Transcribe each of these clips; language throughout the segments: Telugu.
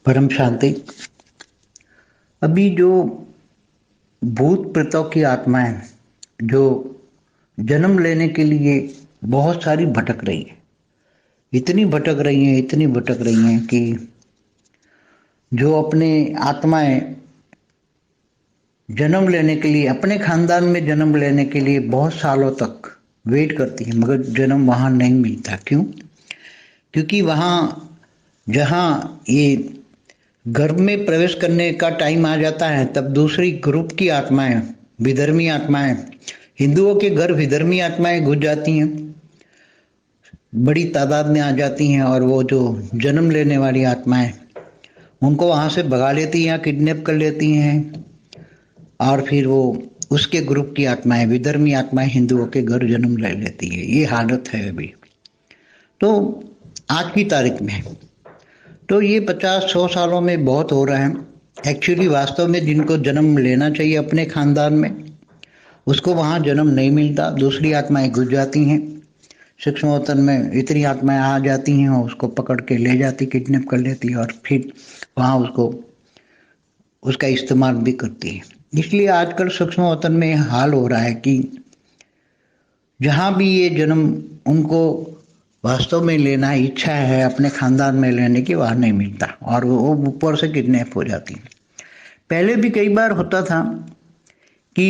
परम शांति। अभी जो भूत प्रेतों की आत्माएं जो जन्म लेने के लिए बहुत सारी भटक रही है, इतनी भटक रही हैं कि जो अपने आत्माएं जन्म लेने के लिए अपने खानदान में जन्म लेने के लिए बहुत सालों तक वेट करती है, मगर जन्म वहां नहीं मिलता। क्यों? क्योंकि वहां जहां ये गर्भ में प्रवेश करने का टाइम आ जाता है, तब दूसरी ग्रुप की आत्माएं, विधर्मी आत्माएं, हिंदुओं के घर विधर्मी आत्माएं घुस जाती हैं, बड़ी तादाद में आ जाती हैं, और वो जो जन्म लेने वाली आत्माएं उनको वहां से भगा लेती हैं, किडनैप कर लेती हैं, और फिर वो उसके ग्रुप की आत्माएं, विधर्मी आत्माएं हिंदुओं के घर जन्म ले लेती है। ये हालत है अभी। तो आज की तारीख में तो ये 50-100 सालों में बहुत हो रहा है। एक्चुअली वास्तव में जिनको जन्म लेना चाहिए अपने खानदान में, उसको वहाँ जन्म नहीं मिलता। दूसरी आत्माएं घुस जाती हैं, सूक्ष्म वतन में इतनी आत्माएं आ जाती हैं और उसको पकड़ के ले जाती, किडनैप कर लेती है, और फिर वहाँ उसको उसका इस्तेमाल भी करती है। इसलिए आजकल सूक्ष्म वतन में हाल हो रहा है कि जहाँ भी ये जन्म उनको वास्तव में लेना इच्छा है अपने खानदान में लेने की, वहाँ नहीं मिलता, और वो ऊपर से किडनैप हो जाती है। पहले भी कई बार होता था कि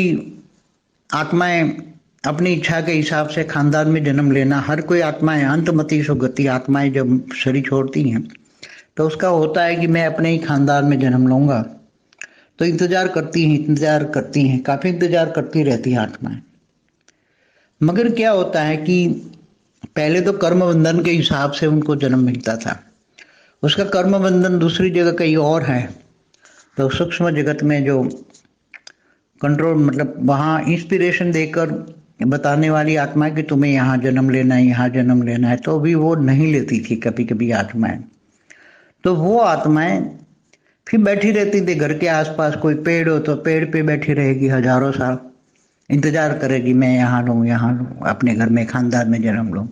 आत्माएं अपनी इच्छा के हिसाब से खानदान में जन्म लेना, हर कोई आत्माएं अंतमति सुगति आत्माएं जब शरीर छोड़ती हैं तो उसका होता है कि मैं अपने ही खानदान में जन्म लूंगा। तो इंतजार करती हैं, काफी इंतजार करती रहती हैं आत्माएं। मगर क्या होता है कि पहले तो कर्म बंधन के हिसाब से उनको जन्म मिलता था, उसका कर्म बंधन दूसरी जगह कहीं और है। तो सूक्ष्म जगत में जो कंट्रोल, मतलब वहाँ इंस्पिरेशन देकर बताने वाली आत्मा कि तुम्हें यहाँ जन्म लेना है, यहाँ जन्म लेना है, तो भी वो नहीं लेती थी कभी कभी आत्माएं। तो वो आत्माएं फिर बैठी रहती थी घर के आसपास, कोई पेड़ हो तो पेड़ पे बैठी रहेगी, हजारों साल इंतजार करेगी, मैं यहाँ लूँ, अपने घर में खानदान में जन्म लूँ।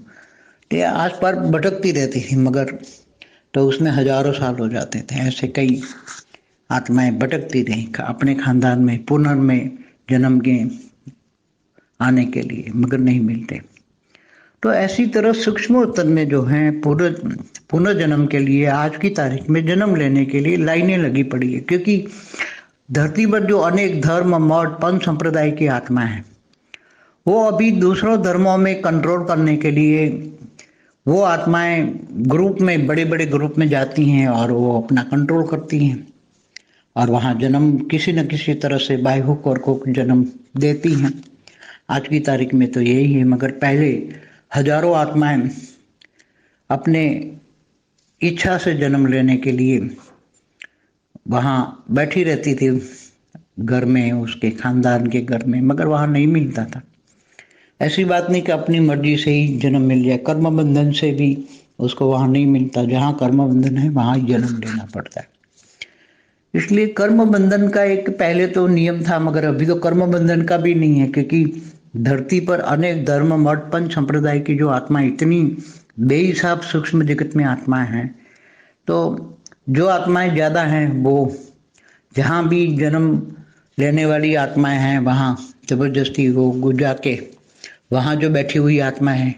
तो ये आस पास भटकती रहती थी, मगर तो उसमें हजारों साल हो जाते थे। ऐसे कई आत्माएं भटकती रही अपने खानदान में पुनर् जन्म के आने के लिए, मगर नहीं मिलते। तो ऐसी तरह सूक्ष्म उतन में जो है पुनर्जन्म के लिए आज की तारीख में जन्म लेने के लिए लाइनें लगी पड़ी है। क्योंकि धरती पर जो अनेक धर्म, मठ, पंथ संप्रदाय की आत्मा है, वो अभी दूसरों धर्मों में कंट्रोल करने के लिए वो आत्माएं ग्रुप में, बड़े बड़े ग्रुप में जाती हैं और वो अपना कंट्रोल करती हैं, और वहाँ जन्म किसी न किसी तरह से बाय हुक और कुक जन्म देती हैं। आज की तारीख में तो यही है। मगर पहले हजारों आत्माएं अपने इच्छा से जन्म लेने के लिए वहाँ बैठी रहती थी घर में, उसके खानदान के घर में, मगर वहाँ नहीं मिलता था। ऐसी बात नहीं कि अपनी मर्जी से ही जन्म मिल जाए, कर्म बंधन से भी उसको वहाँ नहीं मिलता। जहाँ कर्म बंधन है वहाँ ही जन्म लेना पड़ता है। इसलिए कर्म बंधन का एक पहले तो नियम था, मगर अभी तो कर्म बंधन का भी नहीं है। क्योंकि धरती पर अनेक धर्म, मठ, पंथ संप्रदाय की जो आत्मा इतनी बेहिसाब सूक्ष्म जगत में आत्माएं हैं, तो जो आत्माएं ज्यादा हैं वो जहाँ भी जन्म लेने वाली आत्माएं हैं वहाँ जबरदस्ती वो गुजा के वहाँ जो बैठी हुई आत्मा है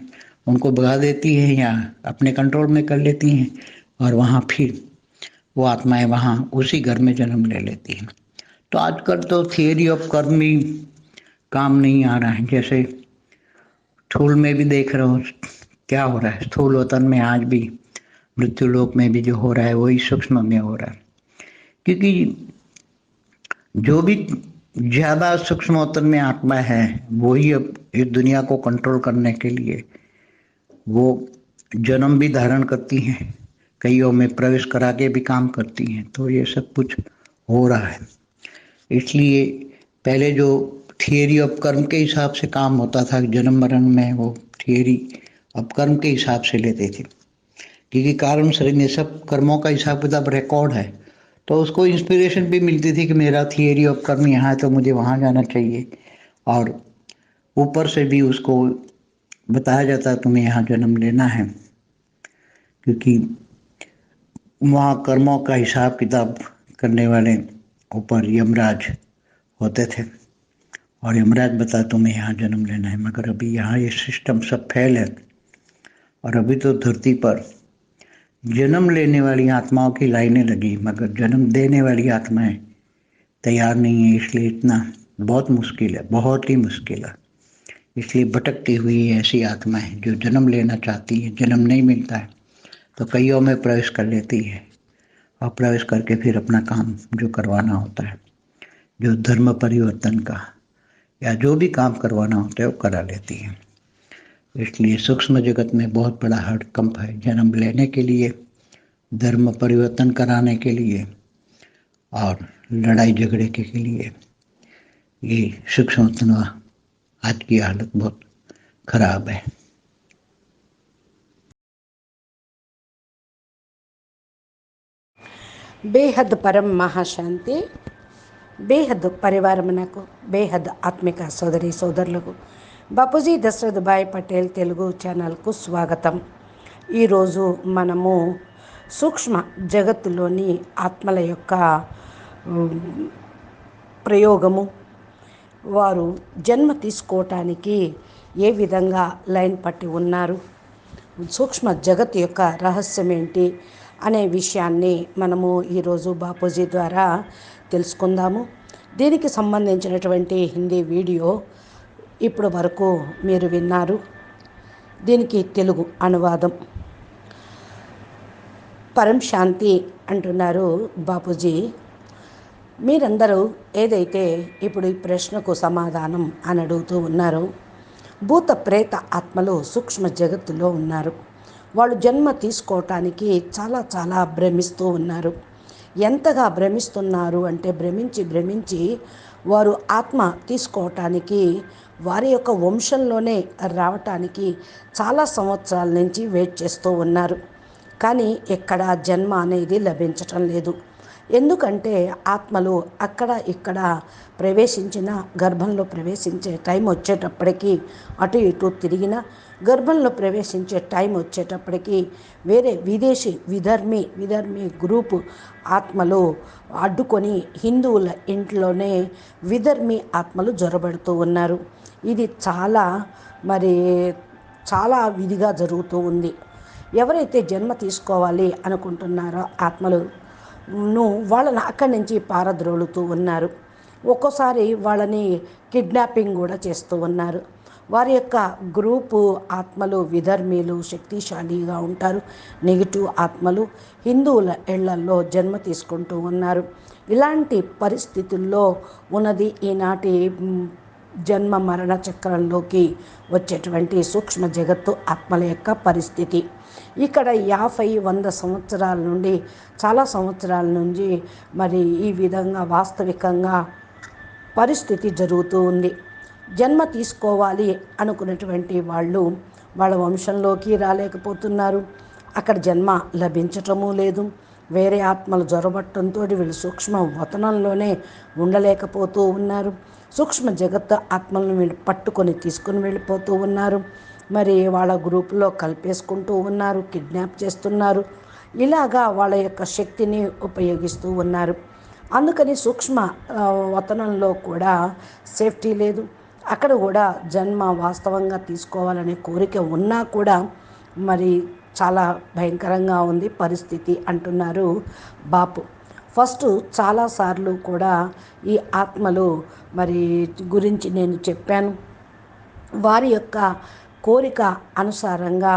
उनको भगा देती है या अपने कंट्रोल में कर लेती हैं, और वहाँ फिर वो आत्माएं वहाँ उसी घर में जन्म ले लेती हैं। तो आजकल तो थियरी ऑफ कर्म भी काम नहीं आ रहा है। जैसे स्थूल में भी देख रहे हो क्या हो रहा है, स्थूल वतन में आज भी, मृत्यु लोक में भी जो हो रहा है वही सूक्ष्म में हो रहा है। क्योंकि जो भी ज्यादा सूक्ष्म वतन में आत्मा है वही अब इस दुनिया को कंट्रोल करने के लिए वो जन्म भी धारण करती हैं, कईयों में प्रवेश करा के भी काम करती हैं। तो ये सब कुछ हो रहा है। इसलिए पहले जो थियरी ऑफ कर्म के हिसाब से काम होता था जन्म मरण में, वो थियरी ऑफ कर्म के हिसाब से लेते थे। क्योंकि कारण शरीर में सब कर्मों का हिसाब किताब रिकॉर्ड है, तो उसको इंस्पिरेशन भी मिलती थी कि मेरा थियरी ऑफ कर्म यहाँ है तो मुझे वहाँ जाना चाहिए, और ऊपर से भी उसको बताया जाता है तुम्हें यहाँ जन्म लेना है। क्योंकि वहाँ कर्मों का हिसाब किताब करने वाले ऊपर यमराज होते थे और यमराज बता तुम्हें यहाँ जन्म लेना है, मगर अभी यहाँ ये सिस्टम सब फेल है और अभी तो धरती पर जन्म लेने वाली आत्माओं की लाइनें लगी, मगर जन्म देने वाली आत्माएं तैयार नहीं है। इसलिए इतना बहुत मुश्किल है, बहुत ही मुश्किल है। इसलिए भटकती हुई ऐसी आत्माएं जो जन्म लेना चाहती है, जन्म नहीं मिलता है तो कईयों में प्रवेश कर लेती है और प्रवेश करके फिर अपना काम जो करवाना होता है, जो धर्म परिवर्तन का या जो भी काम करवाना होता है वो करा लेती है। इसलिए सूक्ष्म जगत में बहुत बड़ा हड़कंप है जन्म लेने के लिए, धर्म परिवर्तन कराने के लिए और लड़ाई झगड़े के लिए। ये सूक्ष्म आज की हालत बहुत खराब है। బేహద్ పరం మహాశాంతి. బేహద్ పరివారమునకు, బేహద్ ఆత్మిక సోదరి సోదరులకు బాపూజీ దశరథ్ భాయ్ పటేల్ తెలుగు ఛానల్కు స్వాగతం. ఈరోజు మనము సూక్ష్మ జగత్తులోని ఆత్మల యొక్క ప్రయోగము, వారు జన్మ తీసుకోవటానికి ఏ విధంగా లైన్ పట్టి ఉన్నారు, సూక్ష్మ జగత్ యొక్క రహస్యం ఏంటి అనే విషయాన్ని మనము ఈరోజు బాపూజీ ద్వారా తెలుసుకుందాము. దీనికి సంబంధించినటువంటి హిందీ వీడియో ఇప్పుడు వరకు మీరు విన్నారు. దీనికి తెలుగు అనువాదం. పరం శాంతి అంటున్నారు బాపూజీ. మీరందరూ ఏదైతే ఇప్పుడు ఈ ప్రశ్నకు సమాధానం అని అడుగుతూ ఉన్నారో, భూత ప్రేత ఆత్మలు సూక్ష్మ జగత్తులో ఉన్నారు. వాళ్ళు జన్మ తీసుకోవటానికి చాలా భ్రమిస్తూ ఉన్నారు. ఎంతగా భ్రమిస్తున్నారు అంటే భ్రమించి వారు ఆత్మ తీసుకోవటానికి, వారి యొక్క వంశంలోనే రావటానికి చాలా సంవత్సరాల నుంచి వెయిట్ చేస్తూ ఉన్నారు. కానీ ఎక్కడ జన్మ అనేది లభించటం లేదు. ఎందుకంటే ఆత్మలు అక్కడ ఇక్కడ ప్రవేశించిన, గర్భంలో ప్రవేశించే టైం వచ్చేటప్పటికి అటు ఇటు తిరిగిన, గర్భంలో ప్రవేశించే టైం వచ్చేటప్పటికి వేరే విధర్మి గ్రూపు ఆత్మలు అడ్డుకొని హిందువుల ఇంట్లోనే విధర్మి ఆత్మలు జొరబడుతూ ఉన్నారు. ఇది చాలా విధిగా జరుగుతూ ఉంది. ఎవరైతే జన్మ తీసుకోవాలి అనుకుంటున్నారో ఆత్మలు వాళ్ళని అక్కడి నుంచి పారద్రోలుతూ ఉన్నారు. ఒక్కోసారి వాళ్ళని కిడ్నాపింగ్ కూడా చేస్తూ ఉన్నారు. వారి యొక్క గ్రూపు ఆత్మలు విధర్మీలు శక్తిశాలిగా ఉంటారు. నెగిటివ్ ఆత్మలు హిందువుల ఇళ్లల్లో జన్మ తీసుకుంటూ ఉన్నారు. ఇలాంటి పరిస్థితుల్లో ఉన్నది ఈనాటి జన్మ మరణ చక్రంలోకి వచ్చేటువంటి సూక్ష్మ జగత్తు ఆత్మల యొక్క పరిస్థితి. ఇక్కడ 50-100 సంవత్సరాల నుండి, చాలా సంవత్సరాల నుంచి మరి ఈ విధంగా వాస్తవికంగా పరిస్థితి జరుగుతూ ఉంది. జన్మ తీసుకోవాలి అనుకున్నటువంటి వాళ్ళు వాళ్ళ వంశంలోకి రాలేకపోతున్నారు. అక్కడ జన్మ లభించటము లేదు. వేరే ఆత్మలు జొరబట్టంతో వీళ్ళు సూక్ష్మ వతనంలోనే ఉండలేకపోతూ ఉన్నారు. సూక్ష్మ జగత్తు ఆత్మలను వీళ్ళు పట్టుకొని తీసుకుని వెళ్ళిపోతూ ఉన్నారు. మరి వాళ్ళ గ్రూపులో కలిపేసుకుంటూ ఉన్నారు, కిడ్నాప్ చేస్తున్నారు. ఇలాగా వాళ్ళ యొక్క శక్తిని ఉపయోగిస్తూ ఉన్నారు. అందుకని సూక్ష్మ వతనంలో కూడా సేఫ్టీ లేదు. అక్కడ కూడా జన్మ వాస్తవంగా తీసుకోవాలనే కోరిక ఉన్నా కూడా మరి చాలా భయంకరంగా ఉంది పరిస్థితి అంటున్నారు బాపు. ఫస్ట్ చాలాసార్లు కూడా ఈ ఆత్మలు మరి గురించి నేను చెప్పాను. వారి యొక్క కోరిక అనుసారంగా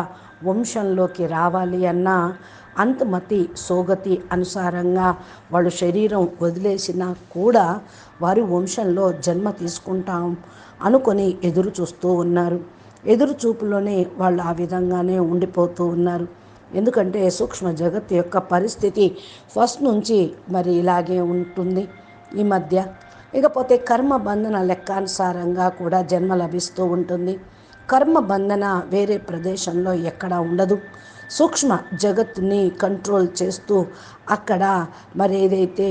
వంశంలోకి రావాలి అన్న అంతమతి సోగతి అనుసారంగా వాళ్ళు శరీరం వదిలేసినా కూడా వారి వంశంలో జన్మ తీసుకుంటాం అనుకొని ఎదురు చూస్తూ ఉన్నారు. ఎదురు చూపులోనే వాళ్ళు ఆ విధంగానే ఉండిపోతూ ఉన్నారు. ఎందుకంటే సూక్ష్మ జగత్తు యొక్క పరిస్థితి ఫస్ట్ నుంచి మరి ఇలాగే ఉంటుంది ఈ మధ్య. ఇకపోతే కర్మ బంధన లెక్కానుసారంగా కూడా జన్మ లభిస్తూ ఉంటుంది. కర్మ బంధన వేరే ప్రదేశంలో ఎక్కడా ఉండదు. సూక్ష్మ జగత్తుని కంట్రోల్ చేస్తూ అక్కడ మరి ఏదైతే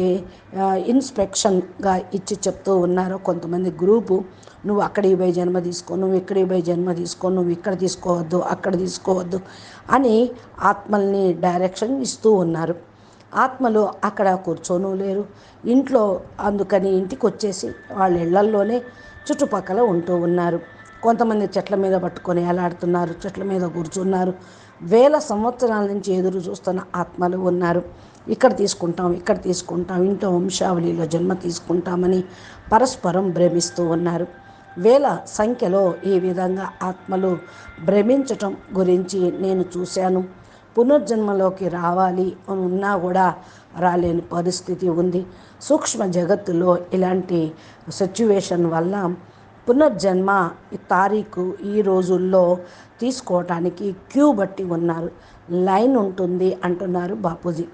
ఇన్స్పెక్షన్గా ఇచ్చి చెప్తూ ఉన్నారో కొంతమంది గ్రూపు, నువ్వు అక్కడికి పోయి జన్మ తీసుకో, నువ్వు ఇక్కడికి పోయి జన్మ తీసుకో, నువ్వు ఇక్కడ తీసుకోవద్దు, అక్కడ తీసుకోవద్దు అని ఆత్మల్ని డైరెక్షన్ ఇస్తూ ఉన్నారు. ఆత్మలు అక్కడ కూర్చోను లేరు ఇంట్లో, అందుకని ఇంటికి వచ్చేసి వాళ్ళ ఇళ్లల్లోనే చుట్టుపక్కల ఉంటూ ఉన్నారు. కొంతమంది చెట్ల మీద పట్టుకొని ఎలాడుతున్నారు, చెట్ల మీద కూర్చున్నారు. వేల సంవత్సరాల నుంచి ఎదురు చూస్తున్న ఆత్మలు ఉన్నారు. ఇక్కడ తీసుకుంటాం, ఇక్కడ తీసుకుంటాం, ఇంట్లో వంశావళిలో జన్మ తీసుకుంటామని పరస్పరం భ్రమిస్తూ ఉన్నారు. వేల సంఖ్యలో ఈ విధంగా ఆత్మలు భ్రమించటం గురించి నేను చూశాను. పునర్జన్మలోకి రావాలి అని ఉన్నా కూడా రాలేని పరిస్థితి ఉంది. సూక్ష్మ జగత్తులో ఇలాంటి సిచ్యువేషన్ వల్ల పునర్జన్మ తారీఖు ఈ రోజుల్లో తీసుకోవటానికి క్యూ బట్టి ఉన్నారు, లైన్ ఉంటుంది అంటున్నారు బాపూజీ.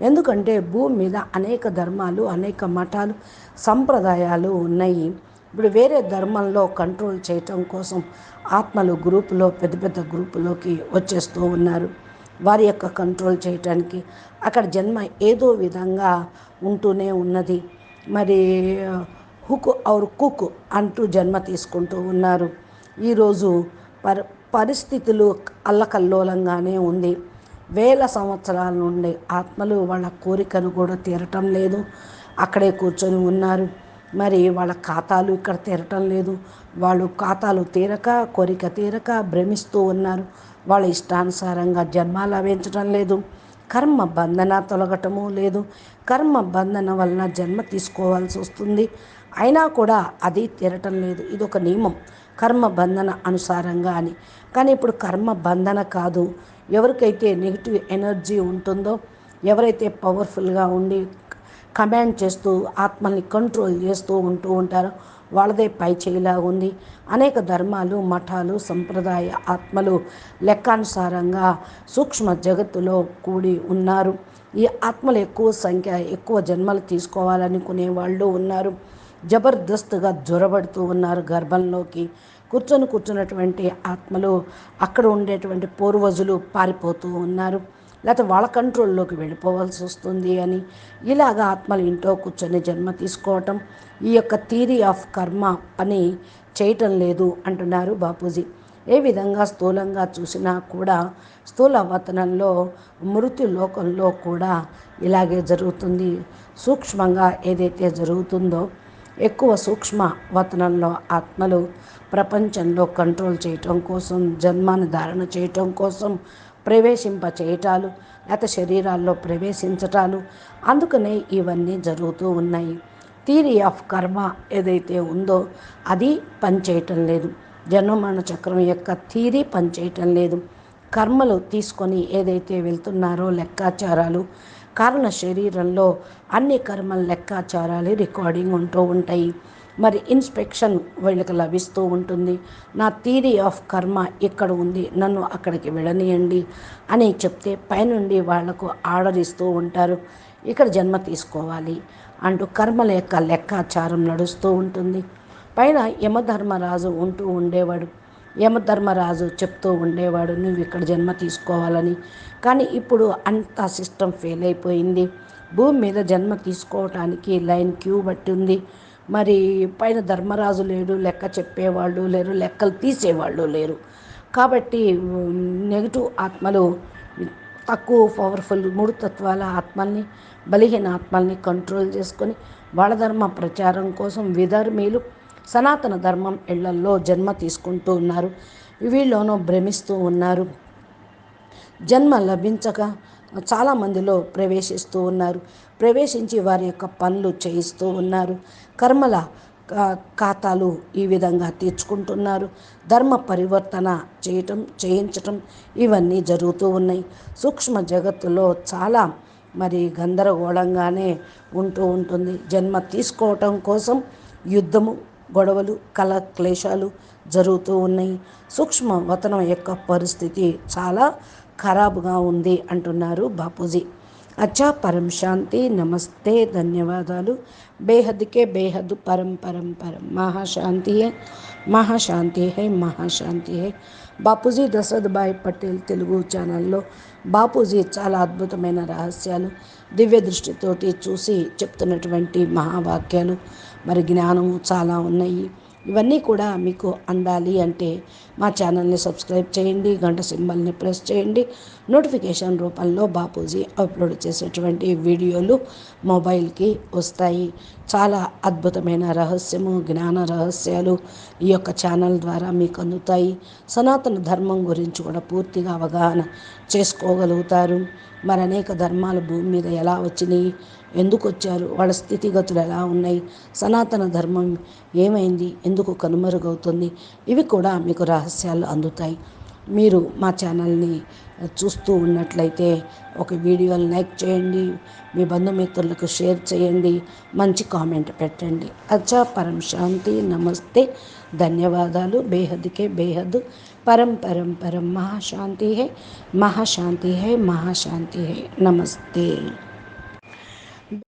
ఎందుకంటే భూమి మీద అనేక ధర్మాలు, అనేక మఠాలు, సంప్రదాయాలు ఉన్నాయి. ఇప్పుడు వేరే ధర్మంలో కంట్రోల్ చేయటం కోసం ఆత్మలు గ్రూపులో, పెద్ద పెద్ద గ్రూపులోకి వచ్చేస్తూ ఉన్నారు. వారి యొక్క కంట్రోల్ చేయటానికి అక్కడ జన్మ ఏదో విధంగా ఉంటూనే ఉన్నది. మరి హుక్ ఔర్ కుక్ అంటూ జన్మ తీసుకుంటూ ఉన్నారు. ఈరోజు పరిస్థితులు అల్లకల్లోలంగానే ఉంది. వేల సంవత్సరాల నుండి ఆత్మలు వాళ్ళ కోరికను కూడా తీరటం లేదు, అక్కడే కూర్చొని ఉన్నారు. మరి వాళ్ళ ఖాతాలు ఇక్కడ తీరటం లేదు. వాళ్ళు ఖాతాలు తీరక, కోరిక తీరక భ్రమిస్తూ ఉన్నారు. వాళ్ళ ఇష్టానుసారంగా జన్మ లభించటం లేదు. కర్మ బంధన తొలగటము లేదు. కర్మ బంధన వలన జన్మ తీసుకోవాల్సి వస్తుంది. అయినా కూడా అది తీరటం లేదు. ఇది ఒక నియమం, కర్మ బంధన అనుసారంగా అని. కానీ ఇప్పుడు కర్మ బంధన కాదు. ఎవరికైతే నెగిటివ్ ఎనర్జీ ఉంటుందో, ఎవరైతే పవర్ఫుల్గా ఉండి కమాండ్ చేస్తూ ఆత్మల్ని కంట్రోల్ చేస్తూ ఉంటారో వాళ్ళదే పై చేయిలా ఉంది. అనేక ధర్మాలు, మఠాలు, సంప్రదాయ ఆత్మలు లెక్కానుసారంగా సూక్ష్మ జగత్తులో కూడి ఉన్నారు. ఈ ఆత్మలు ఎక్కువ సంఖ్య, ఎక్కువ జన్మలు తీసుకోవాలనుకునే వాళ్ళు ఉన్నారు. జబర్దస్త్గా జ్వరబడుతూ ఉన్నారు. గర్భంలోకి కూర్చున్నటువంటి ఆత్మలు, అక్కడ ఉండేటువంటి పూర్వజులు పారిపోతూ ఉన్నారు, లేకపోతే వాళ్ళ కంట్రోల్లోకి వెళ్ళిపోవాల్సి వస్తుంది అని. ఇలాగా ఆత్మలు ఇంట్లో కూర్చొని జన్మ తీసుకోవటం, ఈ యొక్క థియరీ ఆఫ్ కర్మ పని చేయటం లేదు అంటున్నారు బాపూజీ. ఏ విధంగా స్థూలంగా చూసినా కూడా స్థూల వతనంలో, మృత్యు లోకంలో కూడా ఇలాగే జరుగుతుంది. సూక్ష్మంగా ఏదైతే జరుగుతుందో, ఎక్కువ సూక్ష్మ వతనంలో ఆత్మలు ప్రపంచంలో కంట్రోల్ చేయటం కోసం, జన్మాన్ని ధారణ చేయటం కోసం ప్రవేశింప చేయటాలు, లేకపోతే శరీరాల్లో ప్రవేశించటాలు, అందుకనే ఇవన్నీ జరుగుతూ ఉన్నాయి. థియరీ ఆఫ్ కర్మ ఏదైతే ఉందో అది పనిచేయటం లేదు. జన్మమరణ చక్రం యొక్క థియరీ పనిచేయటం లేదు. కర్మలు తీసుకొని ఏదైతే వెళ్తున్నారో లెక్కాచారాలు, కారణ శరీరంలో అన్ని కర్మల లెక్కాచారాలు రికార్డింగ్ ఉంటూ ఉంటాయి. మరి ఇన్స్పెక్షన్ వీళ్ళకి లభిస్తూ ఉంటుంది. నా థియరీ ఆఫ్ కర్మ ఇక్కడ ఉంది, నన్ను అక్కడికి వెళ్ళనియండి అని చెప్తే పైనుండి వాళ్లకు ఆర్డర్ ఇస్తూ ఉంటారు. ఇక్కడ జన్మ తీసుకోవాలి అంటూ కర్మల యొక్క లెక్కాచారం నడుస్తూ ఉంటుంది. పైన యమధర్మరాజు ఉంటూ ఉండేవాడు. యమధర్మరాజు చెప్తూ ఉండేవాడు, నువ్వు ఇక్కడ జన్మ తీసుకోవాలని. కానీ ఇప్పుడు అంత సిస్టమ్ ఫెయిల్ అయిపోయింది. భూమి మీద జన్మ తీసుకోవటానికి లైన్ క్యూ బట్టి ఉంది. మరి పైన ధర్మరాజు లేడు, లెక్క చెప్పేవాళ్ళు లేరు, లెక్కలు తీసేవాళ్ళు లేరు. కాబట్టి నెగిటివ్ ఆత్మలు, తక్కువ పవర్ఫుల్ మూడు తత్వాల ఆత్మల్ని, బలహీన ఆత్మల్ని కంట్రోల్ చేసుకొని వాళ్ళ ధర్మ ప్రచారం కోసం విధర్మీలు సనాతన ధర్మం ఇళ్లల్లో జన్మ తీసుకుంటూ ఉన్నారు. వీళ్ళలోనూ భ్రమిస్తూ ఉన్నారు. జన్మ లభించక చాలామందిలో ప్రవేశిస్తూ ఉన్నారు. ప్రవేశించి వారి యొక్క పనులు చేయిస్తూ ఉన్నారు. కర్మల ఖాతాలు ఈ విధంగా తీర్చుకుంటున్నారు. ధర్మ పరివర్తన చేయించటం ఇవన్నీ జరుగుతూ ఉన్నాయి. సూక్ష్మ జగత్తులో చాలా మరి గందరగోళంగానే ఉంటూ ఉంటుంది. జన్మ తీసుకోవటం కోసం యుద్ధము, గొడవలు, క్లేశాలు జరుగుతూ ఉన్నాయి. సూక్ష్మ వతనం యొక్క పరిస్థితి చాలా ఖరాబుగా ఉంది అంటున్నారు బాపూజీ. అచ్చా, పరం శాంతి, నమస్తే, ధన్యవాదాలు. బేహద్కే బేహద్, పరం పరం పరం, మహాశాంతి హై, మహాశాంతి హై, మహాశాంతి హై. బాపూజీ దశరథ్ భాయ్ పటేల్ తెలుగు ఛానల్లో బాపూజీ చాలా అద్భుతమైన రహస్యాలు దివ్య దృష్టితోటి చూసి చెప్తున్నటువంటి మహావాక్యాలు, మరి జ్ఞానము చాలా ఉన్నాయి. ఇవన్నీ కూడా మీకు అందాలి అంటే మా ఛానల్ని సబ్స్క్రైబ్ చేయండి, గంట సింబల్ని ప్రెస్ చేయండి. నోటిఫికేషన్ రూపంలో బాపూజీ అప్లోడ్ చేసేటువంటి వీడియోలు మొబైల్కి వస్తాయి. చాలా అద్భుతమైన రహస్యము, జ్ఞాన రహస్యాలు ఈ యొక్క ఛానల్ ద్వారా మీకు అందుతాయి. సనాతన ధర్మం గురించి కూడా పూర్తిగా అవగాహన చేసుకోగలుగుతారు. మరి అనేక ధర్మాలు భూమి మీద ఎలా వచ్చినాయి, ఎందుకు వచ్చారు, వాళ్ళ స్థితిగతులు ఎలా ఉన్నాయి, సనాతన ధర్మం ఏమైంది, ఎందుకు కనుమరుగవుతుంది, ఇవి కూడా మీకు రహస్యాలు అందుతాయి. మీరు మా ఛానల్ని చూస్తూ ఉన్నట్లయితే ఒక వీడియోని లైక్ చేయండి, మీ బంధుమిత్రులకు షేర్ చేయండి, మంచి కామెంట్ పెట్టండి. అచ్చా, పరం శాంతి, నమస్తే, ధన్యవాదాలు. బేహద్కే బేహద్, పరం పరం పరం, మహాశాంతి హై, మహాశాంతి హై, మహాశాంతి హై. నమస్తే.